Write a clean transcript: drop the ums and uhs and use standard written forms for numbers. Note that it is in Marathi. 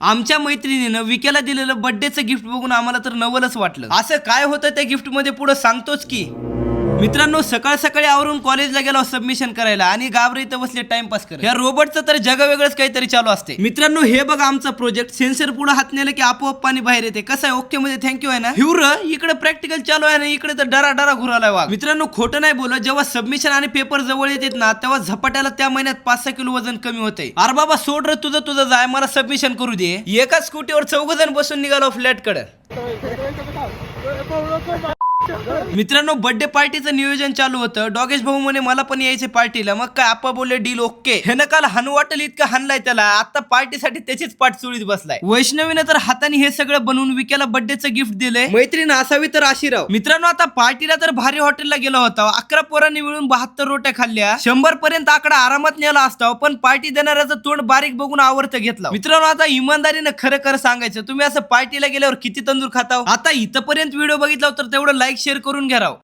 आमच्या मैत्रिणीनं विकेला दिलेलं बर्थडेचं गिफ्ट बघून आम्हाला तर नवलच वाटलं. असं काय होतं त्या गिफ्ट मध्ये पुढे सांगतोच की. मित्रांनो, सकाळ सकाळी आवरून कॉलेजला गेलो सबमिशन करायला आणि गाबरे इथं बसले टाइमपास करत. या रोबोटचं तर जग वेगळंच काहीतरी चालू असते. मित्रांनो, हे बघा आमचा प्रोजेक्ट. सेन्सर पुढे हात नेलं की आपोआप पाणी बाहेर येते. कसं आहे, ओके मध्ये थँक्यू आहे ना. हिवर इकडे प्रॅक्टिकल चालू आहे ना, इकडे तर डरा डरा घुरालाय वाघ. मित्रांनो, खोटं नाही बोलत, जेव्हा सबमिशन आणि पेपर जवळ येतात ना, तेव्हा झपाट्याला त्या महिन्यात 5-6 किलो वजन कमी होते. अरे बाबा सोड रे, तुझं जाय, मला सबमिशन करू दे. एकाच स्कूटीवर 4 जण बसून निघालो फ्लॅट कडे. मित्रांनो, बर्थडे पार्टीचं नियोजन चालू होतं. डॉगेश भाऊ म्हणे मला पण यायचे पार्टीला. मग काय आप्पा बोलले डील ओके. ह्यानं काल हानू वाटेल इतकं हाणलाय त्याला, आता पार्टीसाठी त्याचीच पाठ चुळीत बसलाय. वैष्णवीनं तर हाताने हे सगळं बनवून विक्याला बर्थडेचं गिफ्ट दिलंय. मैत्रीण असावी तर अशी राव. मित्रांनो, आता पार्टीला तर भारी हॉटेलला गेलो होता. 11 पोरांनी मिळून 72 रोट्या खाल्ल्या. 100 पर्यंत आकडा आरामात नेला असता, पण पार्टी देणाऱ्याचं तोंड बारीक बघून आवडत घेतला. मित्रांनो, आता इमानदारीनं खरं सांगायचं, तुम्ही असं पार्टीला गेल्यावर किती तंदूर खाता? आता इथपर्यंत व्हिडिओ बघितला तर तेवढं लाईक शेअर करून घ्या राव.